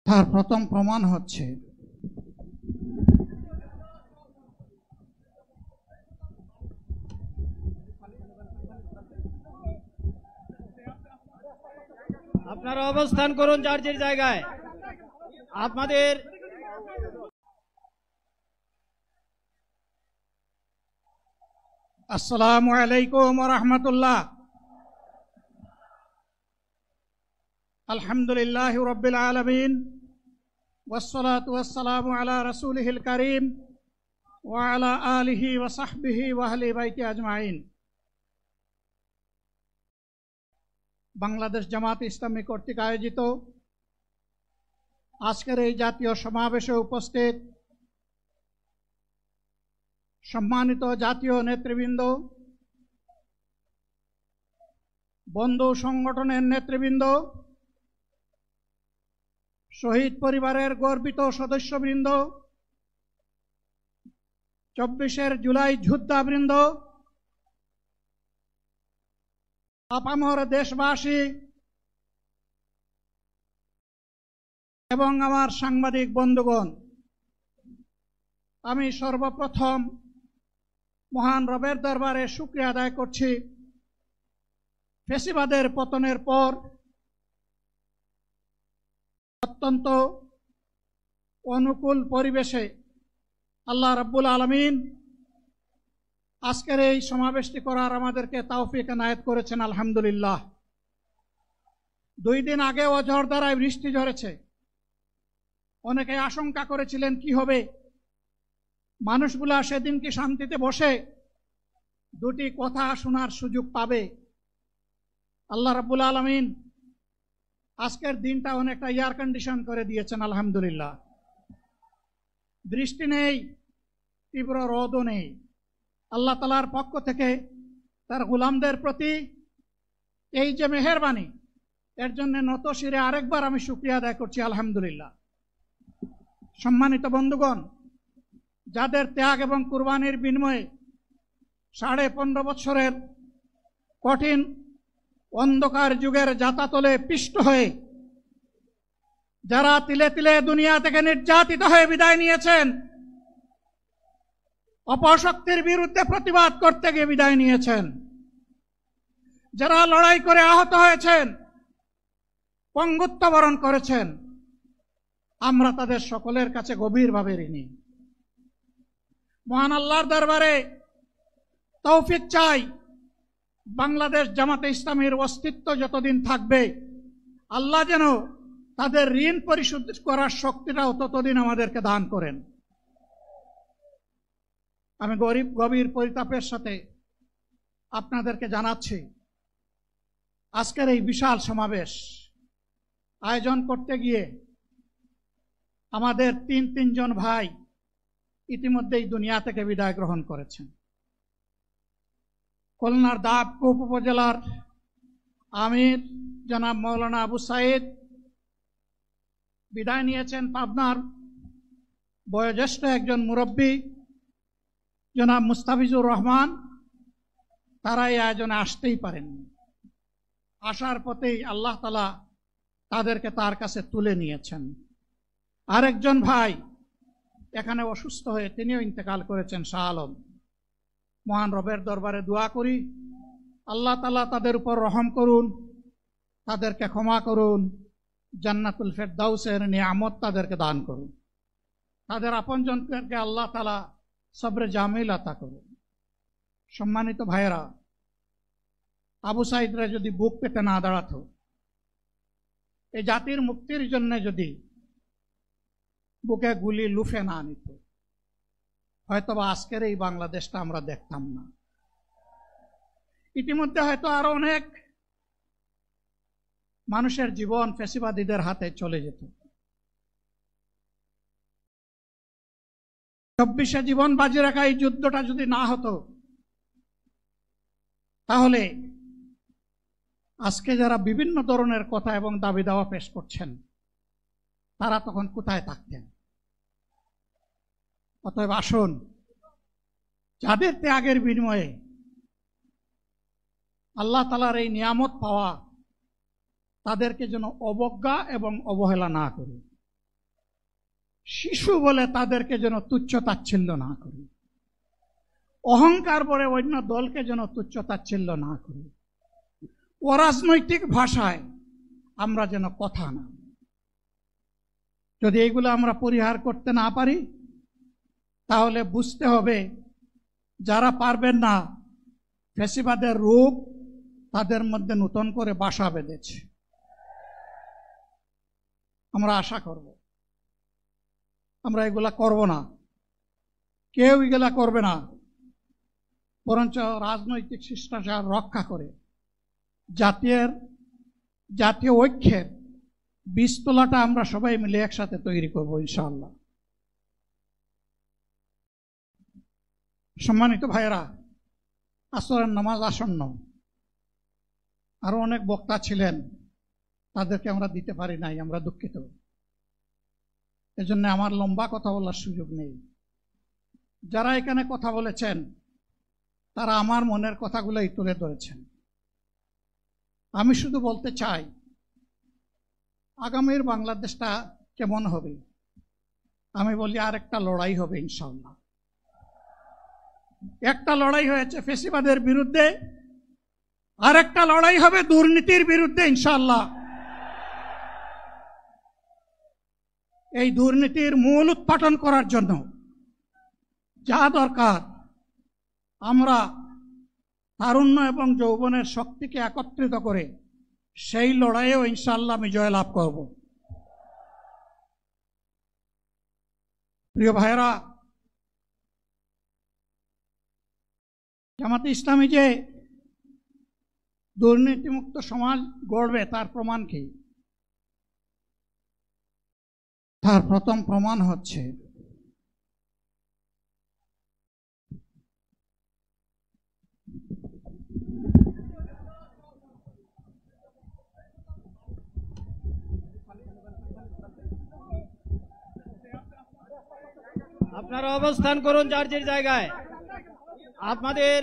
তার প্রথম প্রমাণ হচ্ছে আপনারা অবস্থান করুন যার যার জায়গায়। আপনাদের আসসালামু আলাইকুম ওয়া রাহমাতুল্লাহ। আলহামদুলিল্লাহি রাব্বিল আলামিন ওয়াসসালাতু ওয়াসসালামু আলা রাসূলিহিল কারীম ওয়া আলা আলিহি ওয়া সাহবিহি ওয়া আহলি বাইতি আজমাইন। বাংলাদেশ জামাত ইসলামী কর্তৃক আয়োজিত আজকের এই জাতীয় সমাবেশে উপস্থিত সম্মানিত জাতীয় নেতৃবৃন্দ, বন্ধু সংগঠনের নেতৃবৃন্দ, শহীদ পরিবারের গর্বিত সদস্যবৃন্দ, 24 জুলাই যোদ্ধাবৃন্দ, আপামর দেশবাসী এবং আমার সাংবাদিক বন্ধুগণ, আমি সর্বপ্রথম মহান রবের দরবারে শুকরিয়া আদায় করছি। ফ্যাসিবাদের পতনের পর অত্যন্ত অনুকূল পরিবেশে আল্লাহ রাব্বুল আলামিন আজকের এই সমাবেশটি করার আমাদেরকে তৌফিক এনায়েত করেছেন, আলহামদুলিল্লাহ। 2 দিন আগে ঝড়ধারায় বৃষ্টি ঝরেছে। অনেকে আশঙ্কা করেছিলেন কি হবে, মানুষগুলা সেদিন কি শান্তিতে বসে 2টি কথা শোনার সুযোগ পাবে। আল্লাহ রাব্বুল আলামিন আজকের দিনটা অনেকটা এয়ার কন্ডিশন করে দিয়েছেন, আলহামদুলিল্লাহ। বৃষ্টি নেই, তীব্র রোদও নেই। আল্লাহ তাআলার পক্ষ থেকে তার গোলামদের প্রতি এই যে মেহেরবানি, এর জন্য নত শিরে আরেকবার আমি শুকরিয়া আদায় করছি, আলহামদুলিল্লাহ। সম্মানিত বন্ধুগণ, যাদের ত্যাগ এবং কুরবানির বিনিময়ে 15.5 বছরের কঠিন অন্ধকার যুগের জাতাতলে পিষ্ট হয়ে যারা তিলে তিলে দুনিয়া থেকে নির্যাতিত হয়ে বিদায় নিয়েছেন, অপশক্তির বিরুদ্ধে প্রতিবাদ করতে গিয়ে বিদায় নিয়েছেন, যারা লড়াই করে আহত হয়েছেন, পঙ্গুত্ব বরণ করেছেন, আমরা তাদের সকলের কাছে গভীরভাবে ঋণী। মহান আল্লাহর দরবারে তৌফিক চাই, বাংলাদেশ জামাতে ইসলামীর অস্তিত্ব যতদিন থাকবে আল্লাহ যেন তাদের ঋণ পরিশোধ করার শক্তিটাও ততদিন আমাদেরকে দান করেন। আমি গভীর পরিতাপের সাথে আপনাদেরকে জানাচ্ছি, আজকের এই বিশাল সমাবেশ আয়োজন করতে গিয়ে আমাদের 3 জন ভাই ইতিমধ্যেই দুনিয়া থেকে বিদায় গ্রহণ করেছেন। খুলনার দাবকুপ উপজেলার আমির জনাব মৌলানা আবু সাইদ বিদায় নিয়েছেন। পাবনার বয়োজ্যেষ্ঠ একজন মুরব্বী জনাব মুস্তাফিজুর রহমান, তারা এই আয়োজনে আসতেই পারেননি। আসার পথেই আল্লাহ তাআলা তাদেরকে তার কাছে তুলে নিয়েছেন। আরেকজন ভাই এখানে অসুস্থ হয়ে তিনিও ইন্তেকাল করেছেন, শাহ আলম। মহান রবের দরবারে দোয়া করি, আল্লাহ তাআলা তাদের উপর রহম করুন, তাদেরকে ক্ষমা করুন, জান্নাতুল ফেরদাউসের নিয়ামত তাদেরকে দান করুন, তাদের আপনজনদেরকে আল্লাহ তাআলা সবরে জামিল আতা করুন। সম্মানিত ভাইয়েরা, আবু সাইদরা যদি বুক পেতে না দাঁড়াতো, এই জাতির মুক্তির জন্য যদি বুকে গুলি লুফে না নিত, হয়তোবা আজকের এই বাংলাদেশটা আমরা দেখতাম না। ইতিমধ্যে হয়তো আরো অনেক মানুষের জীবন ফ্যাসিবাদীদের হাতে চলে যেত। 24 জীবন বাজি রাখা এই যুদ্ধটা যদি না হতো, তাহলে আজকে যারা বিভিন্ন ধরনের কথা এবং দাবি দাওয়া পেশ করছেন, তারা তখন কোথায় থাকতেন? অতএব আসুন, যাদের ত্যাগের বিনিময়ে আল্লাহ তাআলার এই নিয়ামত পাওয়া, তাদেরকে যেন অবজ্ঞা এবং অবহেলা না করি। শিশু বলে তাদেরকে যেন তুচ্ছ তাচ্ছিল্য না করি, অহংকার বলে অন্য দলকে যেন তুচ্ছ তাচ্ছিল্য না করি, অরাজনৈতিক ভাষায় আমরা যেন কথা না। যদি এগুলো আমরা পরিহার করতে না পারি তাহলে বুঝতে হবে যারা পারবেন না, ফ্যাসিবাদের রোগ তাদের মধ্যে নতুন করে বাসা বেঁধেছে। আমরা আশা করব আমরা এগুলা করব না, কেউ এগুলা করবে না, বরঞ্চ রাজনৈতিক শিষ্টাচার রক্ষা করে জাতীয় ঐক্যের বীজতলাটা আমরা সবাই মিলে একসাথে তৈরি করব ইনশাআল্লাহ। সম্মানিত ভাইয়েরা, আসরের নামাজ আসন্ন, আরো অনেক বক্তা ছিলেন, তাদেরকে আমরা দিতে পারি নাই, আমরা দুঃখিত। এজন্য আমার লম্বা কথা বলার সুযোগ নেই। যারা এখানে কথা বলেছেন তারা আমার মনের কথাগুলোই তুলে ধরেছেন। আমি শুধু বলতে চাই, আগামীর বাংলাদেশটা কেমন হবে? আমি বলি আরেকটা লড়াই হবে ইনশাআল্লাহ। একটা লড়াই হয়েছে ফ্যাসিবাদের বিরুদ্ধে, আরেকটা লড়াই হবে দুর্নীতির বিরুদ্ধে ইনশাআল্লাহ। এই দুর্নীতির মূল উৎপাটন করার জন্য যা দরকার, আমরা তারুণ্য এবং যৌবনের শক্তিকে একত্রিত করে সেই লড়াইয়েও ইনশাআল্লাহ আমি জয়লাভ করব। প্রিয় ভাইয়েরা, জামাতে ইসলামী যে দুর্নীতিমুক্ত সমাজ গড়বে তার প্রমাণ কি? তার প্রথম প্রমাণ হচ্ছে আপনারা অবস্থান করুন যার যার জায়গায়। আপনাদের